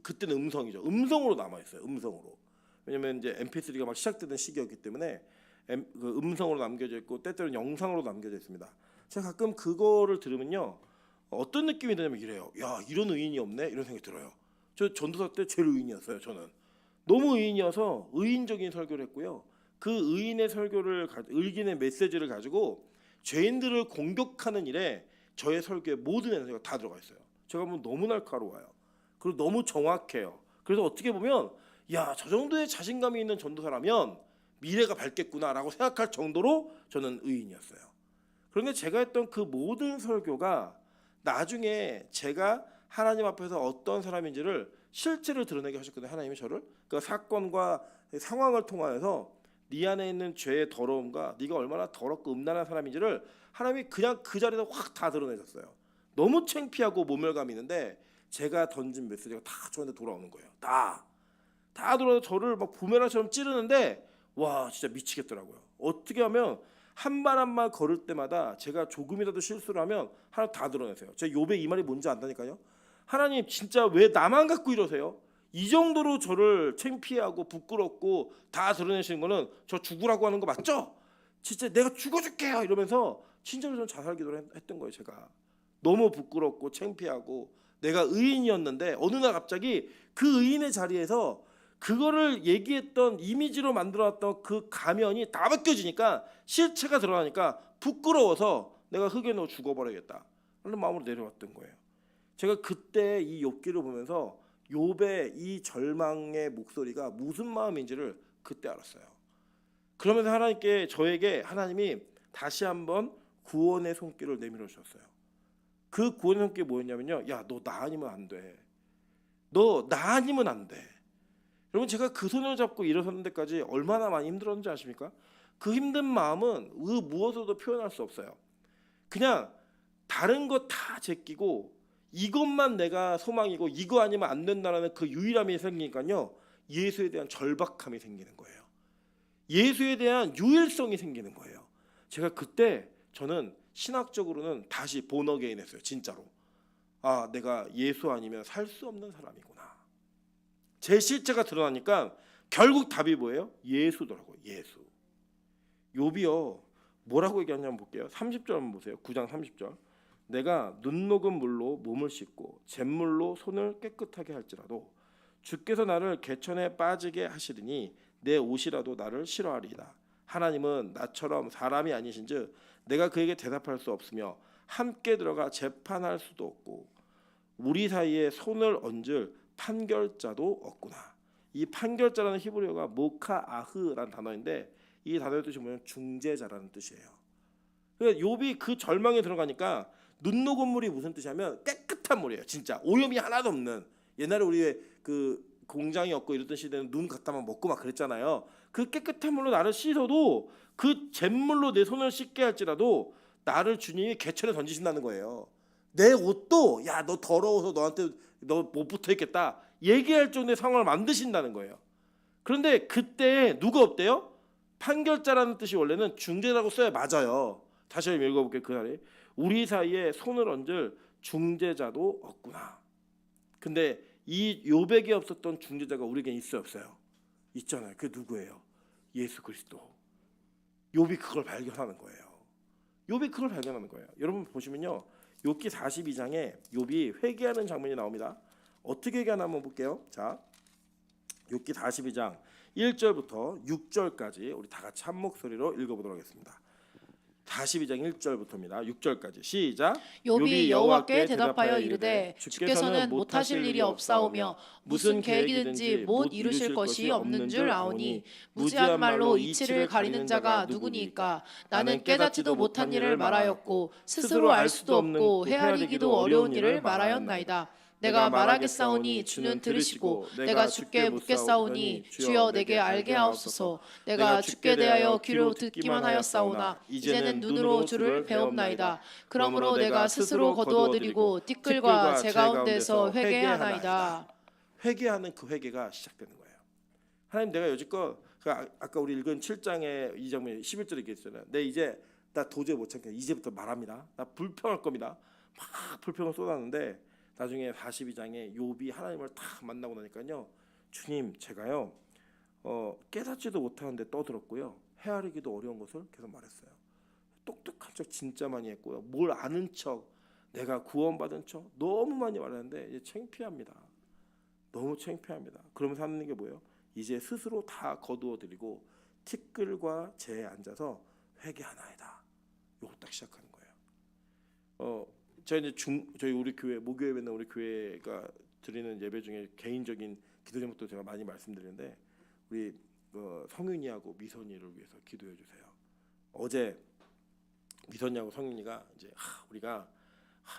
Speaker 1: 그때는 음성이죠. 음성으로 남아 있어요. 음성으로. 왜냐면 이제 MP3가 막 시작되는 시기였기 때문에 그 음성으로 남겨져 있고 때때로는 영상으로 남겨져 있습니다. 제가 가끔 그거를 들으면요, 어떤 느낌이 드냐면 이래요. 야, 이런 의인이 없네 이런 생각이 들어요. 저 전도사 때 제일 의인이었어요. 저는 너무 의인이어서 의인적인 설교를 했고요. 그 의인의 설교를 의인의 메시지를 가지고 죄인들을 공격하는 일에 저의 설교에 모든 에너지가 다 들어가 있어요. 제가 보면 너무 날카로워요. 그리고 너무 정확해요. 그래서 어떻게 보면 야, 저 정도의 자신감이 있는 전도사라면 미래가 밝겠구나라고 생각할 정도로 저는 의인이었어요. 그런데 제가 했던 그 모든 설교가 나중에 제가 하나님 앞에서 어떤 사람인지를 실체를 드러내게 하셨거든요. 하나님이 저를 그 사건과 상황을 통하여서 네 안에 있는 죄의 더러움과 네가 얼마나 더럽고 음란한 사람인지를 하나님이 그냥 그 자리에서 확 다 드러내셨어요. 너무 창피하고 모멸감이 있는데 제가 던진 메시지가 다 저한테 돌아오는 거예요. 다 돌아서 저를 막 부메랑처럼 찌르는데 와 진짜 미치겠더라고요. 어떻게 하면 한 발 한 발 걸을 때마다 제가 조금이라도 실수를 하면 하나 다 드러내세요. 제 욥의 이 말이 뭔지 안다니까요. 하나님 진짜 왜 나만 갖고 이러세요? 이 정도로 저를 창피하고 부끄럽고 다 드러내시는 거는 저 죽으라고 하는 거 맞죠? 진짜 내가 죽어줄게요 이러면서 진짜로 전 자살 기도를 했던 거예요. 제가 너무 부끄럽고 창피하고 내가 의인이었는데 어느 날 갑자기 그 의인의 자리에서 그거를 얘기했던 이미지로 만들어놨던 그 가면이 다 벗겨지니까 실체가 드러나니까 부끄러워서 내가 흙에 넣어 죽어버려야겠다 하는 마음으로 내려왔던 거예요. 제가 그때 이 욥기를 보면서 욥의 이 절망의 목소리가 무슨 마음인지를 그때 알았어요. 그러면서 하나님께 저에게 하나님이 다시 한번 구원의 손길을 내밀어 주셨어요. 그 구원의 손길이 뭐였냐면요. 야, 너 나 아니면 안 돼. 너 나 아니면 안 돼. 여러분 제가 그 손을 잡고 일어서는 데까지 얼마나 많이 힘들었는지 아십니까? 그 힘든 마음은 그 무엇으로도 표현할 수 없어요. 그냥 다른 거 다 제끼고 이것만 내가 소망이고 이거 아니면 안 된다라는 그 유일함이 생기니까요. 예수에 대한 절박함이 생기는 거예요. 예수에 대한 유일성이 생기는 거예요. 제가 그때 저는 신학적으로는 다시 본어게인 했어요. 진짜로. 아, 내가 예수 아니면 살 수 없는 사람이구나. 제 실체가 드러나니까 결국 답이 뭐예요? 예수더라고요. 예수. 욥이요. 뭐라고 얘기하냐 한번 볼게요. 30절 한번 보세요. 9장 30절. 내가 눈 녹은 물로 몸을 씻고 잿물로 손을 깨끗하게 할지라도 주께서 나를 개천에 빠지게 하시리니 내 옷이라도 나를 싫어하리이다. 하나님은 나처럼 사람이 아니신즉 내가 그에게 대답할 수 없으며 함께 들어가 재판할 수도 없고 우리 사이에 손을 얹을 판결자도 없구나. 이 판결자라는 히브리어가 모카아흐라는 단어인데 이 단어의 뜻이 뭐냐면 중재자라는 뜻이에요. 그러니까 욥이 그 절망에 들어가니까 눈 녹은 물이 무슨 뜻이냐면 깨끗한 물이에요. 진짜 오염이 하나도 없는. 옛날에 우리 그 공장이 없고 이랬던 시대는 눈 갖다만 먹고 막 그랬잖아요. 그 깨끗한 물로 나를 씻어도 그 잿물로 내 손을 씻게 할지라도 나를 주님이 개천에 던지신다는 거예요. 내 옷도 야 너 더러워서 너한테 너 못 붙어 있겠다 얘기할 정도의 상황을 만드신다는 거예요. 그런데 그때 누가 없대요? 판결자라는 뜻이 원래는 중재라고 써야 맞아요. 다시 한번 읽어볼게요. 그날에 우리 사이에 손을 얹을 중재자도 없구나. 근데 이 욥에게 없었던 중재자가 우리에게 있어요, 없어요? 있잖아요. 그게 누구예요? 예수 그리스도. 욥이 그걸 발견하는 거예요. 욥이 그걸 발견하는 거예요. 여러분 보시면요, 욥기 42장에 욥이 회개하는 장면이 나옵니다. 어떻게 회개하나 한번 볼게요. 자, 욥기 42장 1절부터 6절까지 우리 다 같이 한 목소리로 읽어보도록 하겠습니다. 42장 1절부터입니다. 6절까지 시작.
Speaker 2: 욥이 여호와께 대답하여 이르되 주께서는 못하실 일이 없사오며 무슨 계획이든지 못 이루실 것이 없는 줄 아오니 무지한 말로 이치를 가리는 자가 누구니이까. 나는 깨닫지도 못한 일을 말하였고 스스로 알 수도 없고 헤아리기도 어려운 일을 말하였나이다. 내가 말하겠사오니 주는 들으시고 내가 주께 묻겠사오니 주여 내게 알게 하옵소서. 내가 주께 대하여 귀로 듣기만 하였사오나 이제는 눈으로 주를 배웁나이다. 그러므로 내가 스스로 거두어드리고 티끌과 제 가운데서 회개하나이다.
Speaker 1: 회개하는 그 회개가 시작되는 거예요. 하나님 내가 여지껏 아까 우리 읽은 7장의 이 장면 11절에 얘기했잖아요. 나 도저히 못 참겠다. 이제부터 말합니다. 나 불평할 겁니다. 막 불평을 쏟았는데 나중에 42장에 욥이 하나님을 다 만나고 나니까요. 주님 제가요 깨닫지도 못하는데 떠들었고요. 헤아리기도 어려운 것을 계속 말했어요. 똑똑한 척 진짜 많이 했고요. 뭘 아는 척 내가 구원받은 척 너무 많이 말했는데 이제 창피합니다. 너무 창피합니다. 그러면서 하는 게 뭐예요? 이제 스스로 다 거두어드리고 티끌과 재에 앉아서 회개하나이다. 요거 딱 시작하는 거예요. 제가 이제 저희 우리 교회 모교회 맨날 우리 교회가 드리는 예배 중에 개인적인 기도 제목도 제가 많이 말씀드리는데 우리 성윤이하고 미선이를 위해서 기도해 주세요. 어제 미선이하고 성윤이가 이제 우리가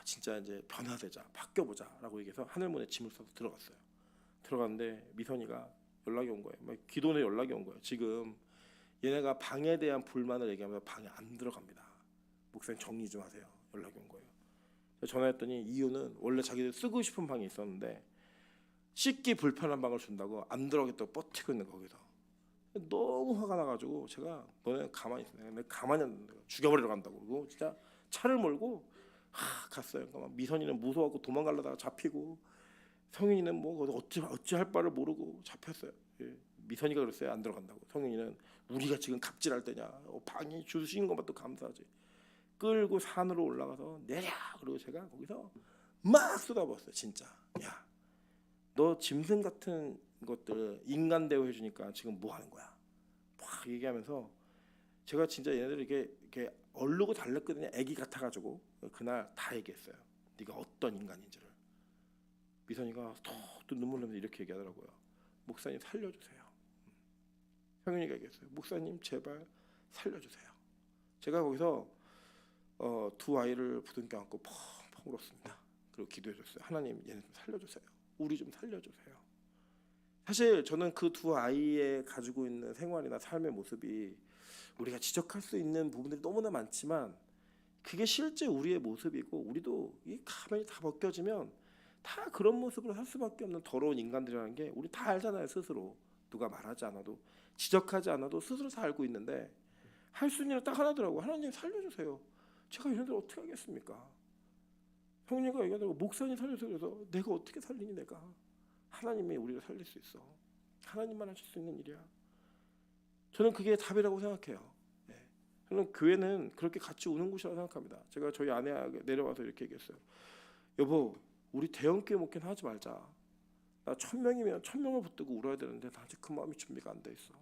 Speaker 1: 진짜 이제 변화되자 바뀌어보자라고 얘기해서 하늘문에 짐을 싸서 들어갔어요. 들어갔는데 미선이가 연락이 온 거예요. 막 기도원에 연락이 온 거예요. 지금 얘네가 방에 대한 불만을 얘기하면서 방에 안 들어갑니다. 목사님 정리 좀 하세요. 연락이 온 거예요. 전화했더니 이유는 원래 자기들 쓰고 싶은 방이 있었는데 씻기 불편한 방을 준다고 안 들어가겠다고 버티고 있는 거기서. 너무 화가 나가지고 제가 너네 가만히 있어. 내가 가만히 안 된다. 죽여버리러 간다고. 그러고 진짜 차를 몰고 갔어요. 그러니까 미선이는 무서워갖고 도망가려다가 잡히고 성윤이는 뭐 어찌할 바를 모르고 잡혔어요. 예. 미선이가 그랬어요. 안 들어간다고. 성윤이는 우리가 지금 갑질할 때냐. 방이 주시는 것만 또 감사하지. 끌고 산으로 올라가서 내려. 그리고 제가 거기서 막 쏟아부었어요. 진짜. 야, 너 짐승 같은 것들 인간 대우 해주니까 지금 뭐 하는 거야? 막 얘기하면서 제가 진짜 얘네들 이렇게 얼르고 달랬거든요. 애기 같아가지고 그날 다 얘기했어요. 네가 어떤 인간인지를. 미선이가 또 눈물 나면서 이렇게 얘기하더라고요. 목사님 살려주세요. 형윤이가 얘기했어요. 목사님 제발 살려주세요. 제가 거기서 두 아이를 부둥켜 안고 펑펑 울었습니다. 그리고 기도해줬어요. 하나님 얘네 좀 살려주세요. 우리 좀 살려주세요. 사실 저는 그 두 아이의 가지고 있는 생활이나 삶의 모습이 우리가 지적할 수 있는 부분들이 너무나 많지만 그게 실제 우리의 모습이고 우리도 이 가면이 다 벗겨지면 다 그런 모습으로 살 수밖에 없는 더러운 인간들이라는 게 우리 다 알잖아요. 스스로 누가 말하지 않아도 지적하지 않아도 스스로 다 알고 있는데 할 수 있는 일 딱 하나더라고. 하나님 살려주세요. 제가 얘네들 어떻게 하겠습니까? 형님과 얘기하다가 목사님 살려주세요. 그래서 내가 어떻게 살리니 내가. 하나님이 우리를 살릴 수 있어. 하나님만 하실 수 있는 일이야. 저는 그게 답이라고 생각해요. 네. 저는 교회는 그렇게 같이 우는 곳이라고 생각합니다. 제가 저희 아내에게 내려와서 이렇게 얘기했어요. 여보, 우리 대형 교회 목회는 하지 말자. 나 1000명이면 1000명을 붙들고 울어야 되는데 나 아직 그 마음이 준비가 안 돼 있어.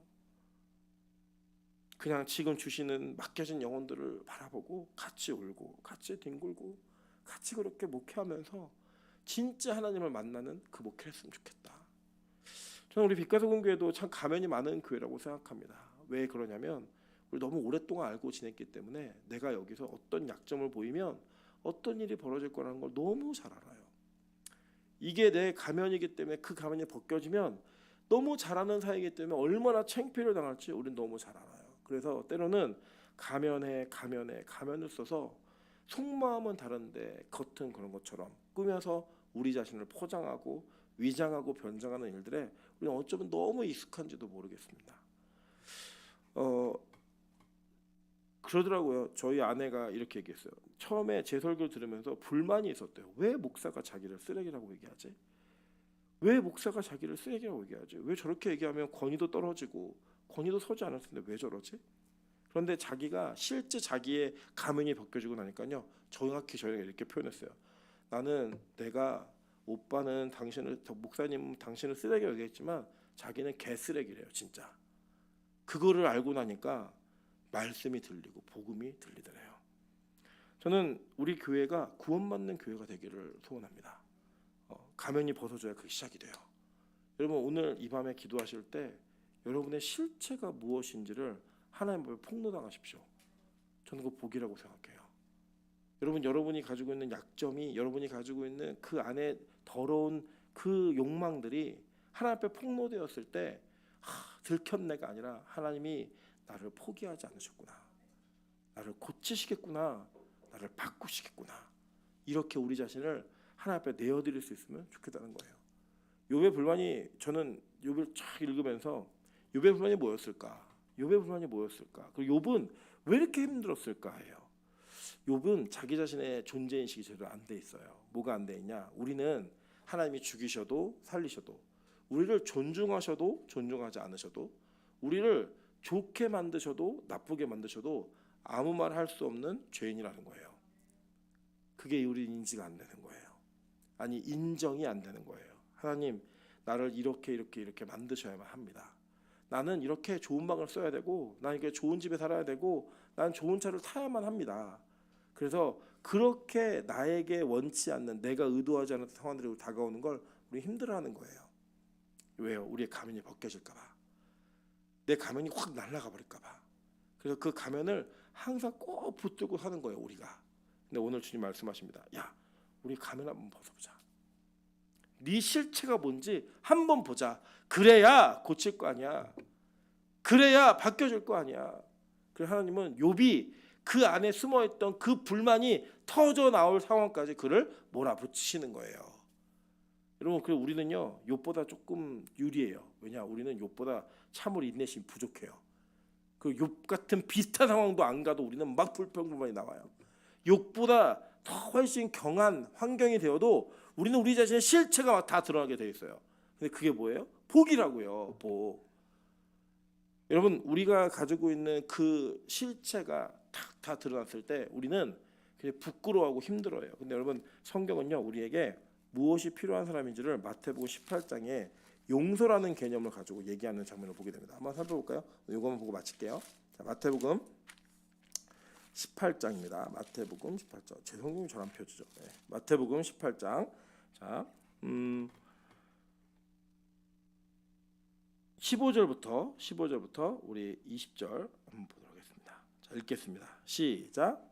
Speaker 1: 그냥 지금 주시는 맡겨진 영혼들을 바라보고 같이 울고 같이 뒹굴고 같이 그렇게 목회하면서 진짜 하나님을 만나는 그 목회를 했으면 좋겠다. 저는 우리 빛가서공교회도 참 가면이 많은 교회라고 생각합니다. 왜 그러냐면 우리 너무 오랫동안 알고 지냈기 때문에 내가 여기서 어떤 약점을 보이면 어떤 일이 벌어질 거라는 걸 너무 잘 알아요. 이게 내 가면이기 때문에 그 가면이 벗겨지면 너무 잘하는 사이이기 때문에 얼마나 창피를 당할지 우리는 너무 잘 알아요. 그래서 때로는 가면을 써서 속마음은 다른데 겉은 그런 것처럼 꾸며서 우리 자신을 포장하고 위장하고 변장하는 일들에 우리는 어쩌면 너무 익숙한지도 모르겠습니다. 그러더라고요. 저희 아내가 이렇게 얘기했어요. 처음에 제 설교를 들으면서 불만이 있었대요. 왜 목사가 자기를 쓰레기라고 얘기하지? 왜 목사가 자기를 쓰레기라고 얘기하지? 왜 저렇게 얘기하면 권위도 떨어지고 권위도 서지 않을 텐데 왜 저러지? 그런데 자기가 실제 자기의 가면이 벗겨지고 나니까요. 정확히 저희가 이렇게 표현했어요. 나는 내가 오빠는 목사님은 당신을 쓰레기라고 얘기했지만 자기는 개쓰레기래요. 진짜. 그거를 알고 나니까 말씀이 들리고 복음이 들리더래요. 저는 우리 교회가 구원받는 교회가 되기를 소원합니다. 가면이 벗어져야 그게 시작이 돼요. 여러분 오늘 이 밤에 기도하실 때 여러분의 실체가 무엇인지를 하나님 앞에 폭로당하십시오. 저는 그거 복이라고 생각해요. 여러분이 가지고 있는 약점이 여러분이 가지고 있는 그 안에 더러운 그 욕망들이 하나님 앞에 폭로되었을 때 들켰네가 아니라 하나님이 나를 포기하지 않으셨구나. 나를 고치시겠구나. 나를 바꾸시겠구나. 이렇게 우리 자신을 하나님 앞에 내어드릴 수 있으면 좋겠다는 거예요. 욥의 불만이 저는 욥을 쫙 읽으면서 욥의 불만이 뭐였을까? 그리고 욥은 왜 이렇게 힘들었을까 해요. 욥은 자기 자신의 존재 인식이 제대로 안 돼 있어요. 뭐가 안 돼 있냐? 우리는 하나님이 죽이셔도 살리셔도 우리를 존중하셔도 존중하지 않으셔도 우리를 좋게 만드셔도 나쁘게 만드셔도 아무 말 할 수 없는 죄인이라는 거예요. 그게 우리 인지가 안 되는 거예요. 아니 인정이 안 되는 거예요. 하나님 나를 이렇게 만드셔야만 합니다. 나는 이렇게 좋은 방을 써야 되고 난 이렇게 좋은 집에 살아야 되고 난 좋은 차를 타야만 합니다. 그래서 그렇게 나에게 원치 않는 내가 의도하지 않은 상황들이 다가오는 걸 우리 힘들어하는 거예요. 왜요? 우리의 가면이 벗겨질까 봐. 내 가면이 확 날아가 버릴까 봐. 그래서 그 가면을 항상 꼭 붙들고 사는 거예요 우리가. 근데 오늘 주님 말씀하십니다. 야 우리 가면 한번 벗어보자. 네 실체가 뭔지 한번 보자. 그래야 고칠 거 아니야. 그래야 바뀌어질 거 아니야. 그래서 하나님은 욥이 그 안에 숨어있던 그 불만이 터져 나올 상황까지 그를 몰아붙이시는 거예요. 여러분, 그래 우리는요 욥보다 조금 유리해요. 왜냐, 우리는 욥보다 참으로 인내심이 부족해요. 그 욥 같은 비슷한 상황도 안 가도 우리는 막 불평불만이 나와요. 욥보다 더 훨씬 경한 환경이 되어도 우리는 우리 자신의 실체가 막 다 드러나게 돼 있어요. 근데 그게 뭐예요? 복이라고요. 복. 여러분, 우리가 가지고 있는 그 실체가 다 드러났을 때 우리는 그냥 부끄러워하고 힘들어요. 근데 여러분, 성경은요 우리에게 무엇이 필요한 사람인지를 마태복음 18장에 용서라는 개념을 가지고 얘기하는 장면을 보게 됩니다. 한번 살펴볼까요? 이거만 보고 마칠게요. 자, 마태복음 18장입니다. 마태복음 18장. 제 성경이 저랑 펴지죠. 네. 마태복음 18장. 자, 15절부터 우리 20절 한번 보도록 하겠습니다. 자, 읽겠습니다. 시작.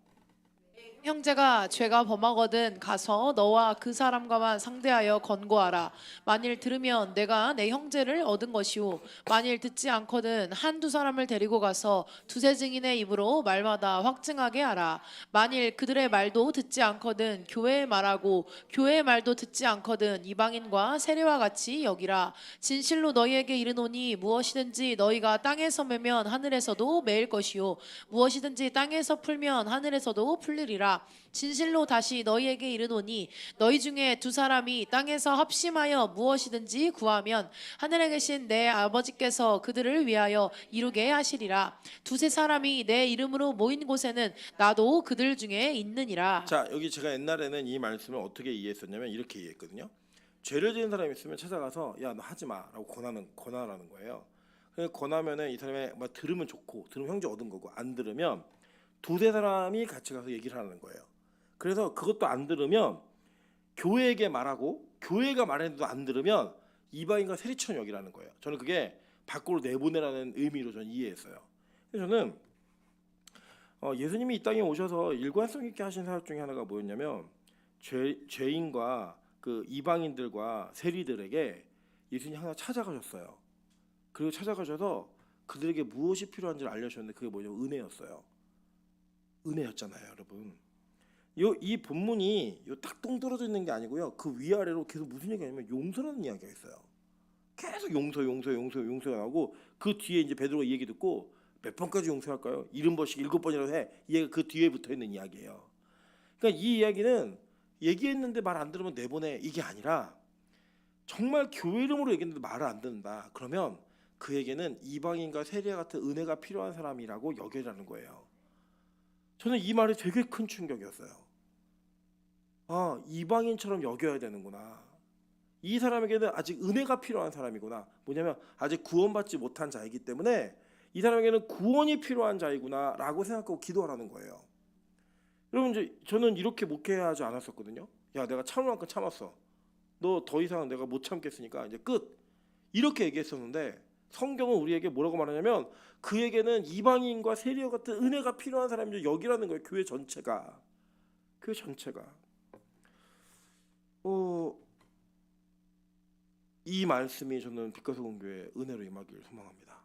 Speaker 2: 형제가 죄가 범하거든 가서 너와 그 사람과만 상대하여 권고하라. 만일 들으면 내가 내 형제를 얻은 것이오. 만일 듣지 않거든 한두 사람을 데리고 가서 두세 증인의 입으로 말마다 확증하게 하라. 만일 그들의 말도 듣지 않거든 교회의 말하고 교회의 말도 듣지 않거든 이방인과 세례와 같이 여기라. 진실로 너희에게 이르노니 무엇이든지 너희가 땅에서 매면 하늘에서도 매일 것이요 무엇이든지 땅에서 풀면 하늘에서도 풀리리라. 진실로 다시 너희에게 이르노니 너희 중에 두 사람이 땅에서 합심하여 무엇이든지 구하면 하늘에 계신 내 아버지께서 그들을 위하여 이루게 하시리라. 두세 사람이 내 이름으로 모인 곳에는 나도 그들 중에 있느니라.
Speaker 1: 자, 여기 제가 옛날에는 이 말씀을 어떻게 이해했었냐면 이렇게 이해했거든요. 죄를 지은 사람이 있으면 찾아가서 야, 너 하지 마라고 권하라는 거예요. 그래서 권하면은 이 사람이 막 들으면 좋고, 들으면 형제 얻은 거고, 안 들으면 두세 사람이 같이 가서 얘기를 하는 거예요. 그래서 그것도 안 들으면 교회에게 말하고, 교회가 말해도 안 들으면 이방인과 세리처럼 여기라는 거예요. 저는 그게 밖으로 내보내라는 의미로 저는 이해했어요. 그래서 저는 예수님이 이 땅에 오셔서 일관성 있게 하신 사역 중에 하나가 뭐였냐면 죄인과 그 이방인들과 세리들에게 예수님이 항상 찾아가셨어요. 그리고 찾아가셔서 그들에게 무엇이 필요한지를 알려주셨는데 그게 뭐냐면 은혜였어요. 은혜였잖아요, 여러분. 이 본문이 딱 동떨어져 있는 게 아니고요. 그 위아래로 계속 무슨 얘기냐면 용서라는 이야기가 있어요. 계속 용서가 나오고 그 뒤에 이제 베드로가 이 얘기 듣고 몇 번까지 용서할까요? 70번씩 7번이라도 해. 이 얘기가 그 뒤에 붙어 있는 이야기예요. 그러니까 이 이야기는 얘기했는데 말 안 들으면 내보내 이게 아니라 정말 교회 이름으로 얘기했는데 말을 안 듣는다. 그러면 그에게는 이방인과 세리와 같은 은혜가 필요한 사람이라고 여겨라는 거예요. 저는 이 말이 되게 큰 충격이었어요. 아, 이방인처럼 여겨야 되는구나. 이 사람에게는 아직 은혜가 필요한 사람이구나. 뭐냐면 아직 구원받지 못한 자이기 때문에 이 사람에게는 구원이 필요한 자이구나라고 생각하고 기도하라는 거예요. 여러분, 이제 저는 이렇게 목회하지 않았었거든요. 야, 내가 참을 만큼 참았어. 너 더 이상 내가 못 참겠으니까 이제 끝. 이렇게 얘기했었는데 성경은 우리에게 뭐라고 말하냐면 그에게는 이방인과 세리와 같은 은혜가 필요한 사람이 여기라는 거예요. 교회 전체가. 이 말씀이 저는 빛가서공교회 은혜로 임하기를 소망합니다.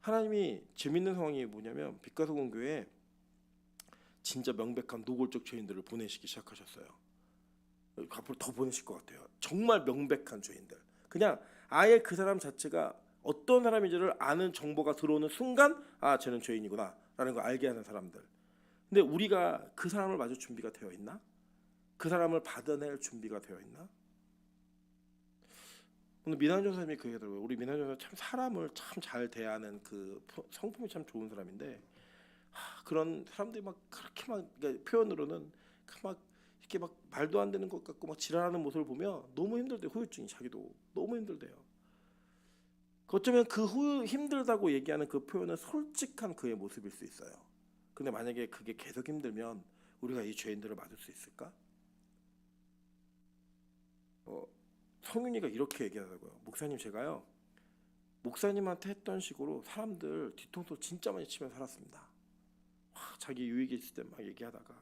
Speaker 1: 하나님이 재밌는 상황이 뭐냐면 빛가서공교회에 진짜 명백한 노골적 죄인들을 보내시기 시작하셨어요. 앞으로 더 보내실 것 같아요. 정말 명백한 죄인들. 그냥 아예 그 사람 자체가 어떤 사람인지를 아는 정보가 들어오는 순간 아, 쟤는 죄인이구나 라는 걸 알게 하는 사람들. 근데 우리가 그 사람을 맞을 준비가 되어 있나? 그 사람을 받아낼 준비가 되어 있나? 오늘 민한정 선생님이 그 얘기하더라고요. 우리 민한정 선생님 참 사람을 참 잘 대하는 그 성품이 참 좋은 사람인데 그런 사람들이 막 그렇게 막 그러니까 표현으로는 막 이렇게 막 말도 안 되는 것 같고 막 지랄하는 모습을 보면 너무 힘들대요. 후유증이 자기도 너무 힘들대요. 어쩌면 그 힘들다고 얘기하는 그 표현은 솔직한 그의 모습일 수 있어요. 근데 만약에 그게 계속 힘들면 우리가 이 죄인들을 맞을 수 있을까? 성윤이가 이렇게 얘기하더라고요. 목사님, 제가요 목사님한테 했던 식으로 사람들 뒤통수 진짜 많이 치며 살았습니다. 자기 유익이 있을 때 막 얘기하다가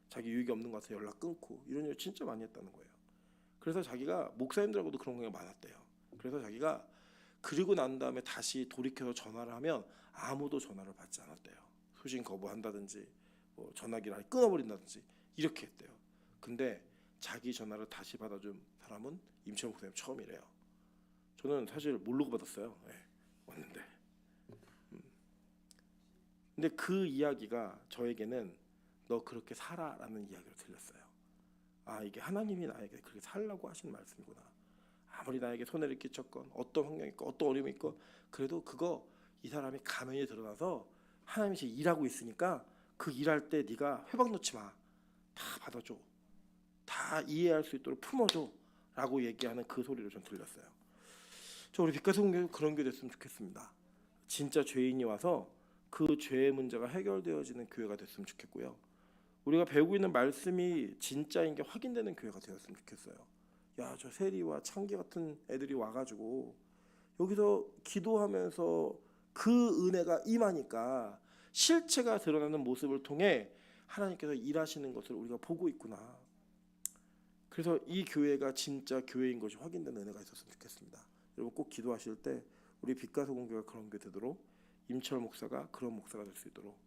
Speaker 1: 자기 유익이 없는 것 같아서 연락 끊고 이런 일 진짜 많이 했다는 거예요. 그래서 자기가 목사님들하고도 그런 경우가 많았대요. 그래서 자기가 그리고 난 다음에 다시 돌이켜서 전화를 하면 아무도 전화를 받지 않았대요. 소신 거부한다든지 뭐 전화기를 아예 끊어버린다든지 이렇게 했대요. 근데 자기 전화를 다시 받아준 사람은 임채원 목사님 처음이래요. 저는 사실 모르고 받았어요. 네, 왔는데. 근데 그 이야기가 저에게는 너 그렇게 살아라는 이야기로 들렸어요. 아, 이게 하나님이 나에게 그렇게 살라고 하신 말씀이구나. 아무리 나에게 손해를 끼쳤건 어떤 환경이 있건 어떤 어려움이 있건 그래도 그거 이 사람이 가면이 드러나서 하나님이 지금 일하고 있으니까 그 일할 때 네가 회방 놓지 마. 다 받아줘. 다 이해할 수 있도록 품어줘 라고 얘기하는 그 소리를 좀 들렸어요. 저 우리 빛가서 공교회 그런 게 됐으면 좋겠습니다. 진짜 죄인이 와서 그 죄의 문제가 해결되어지는 교회가 됐으면 좋겠고요. 우리가 배우고 있는 말씀이 진짜인 게 확인되는 교회가 되었으면 좋겠어요. 야, 저 세리와 창기 같은 애들이 와가지고 여기서 기도하면서 그 은혜가 임하니까 실체가 드러나는 모습을 통해 하나님께서 일하시는 것을 우리가 보고 있구나. 그래서 이 교회가 진짜 교회인 것이 확인되는 은혜가 있었으면 좋겠습니다. 여러분 꼭 기도하실 때 우리 빛가서 공교가 그런 게 되도록 임철 목사가 그런 목사가 될 수 있도록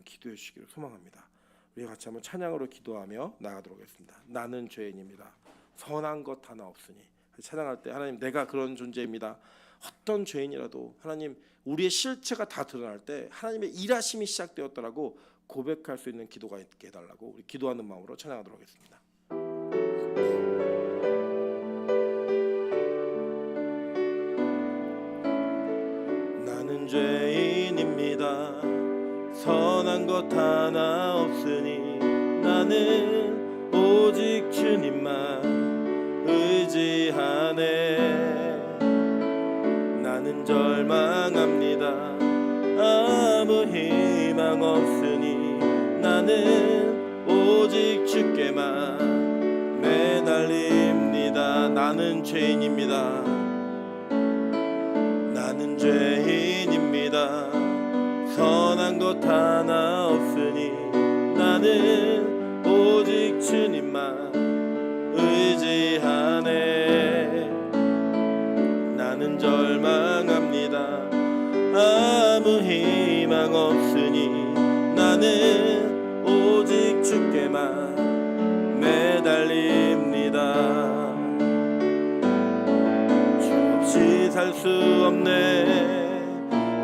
Speaker 1: 기도해 주시기를 소망합니다. 우리 같이 한번 찬양으로 기도하며 나가도록 하겠습니다. 나는 죄인입니다. 선한 것 하나 없으니. 찬양할 때 하나님 내가 그런 존재입니다. 어떤 죄인이라도 하나님 우리의 실체가 다 드러날 때 하나님의 일하심이 시작되었다라고 고백할 수 있는 기도가 있게 해달라고 우리 기도하는 마음으로 찬양하도록 하겠습니다. 나는 죄인입니다. 선한 것 하나 없으니 나는 오직 주님만 의지하네. 나는 절망합니다. 아무 희망 없으니 나는 오직 주께만 매달립니다. 나는 죄인입니다. 나는 죄인입니다. 선한 것 하나 없으니 나는 오직 주님만 의지하네. 나는 절망합니다. 아무 희망 없으니 나는 오직 주께만 매달립니다. 주 없이 살 수 없네.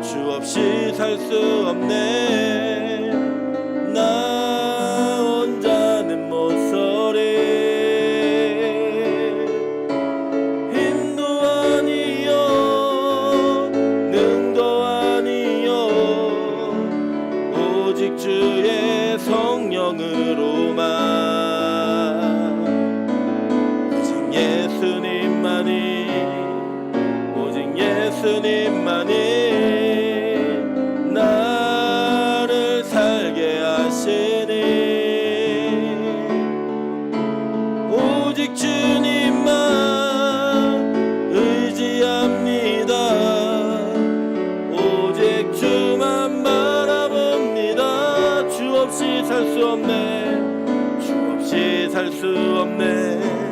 Speaker 1: 주 없이 살 수 없네. 나 혼자는 못 서리. 힘도 아니요 능도 아니요 오직 주의 성령으로만. 오직 예수님만이 오직 예수님만이 나를 살게 하시니. 오직 주님만 의지합니다. 오직 주만 바라봅니다. 주 없이 살 수 없네. 주 없이 살 수 없네.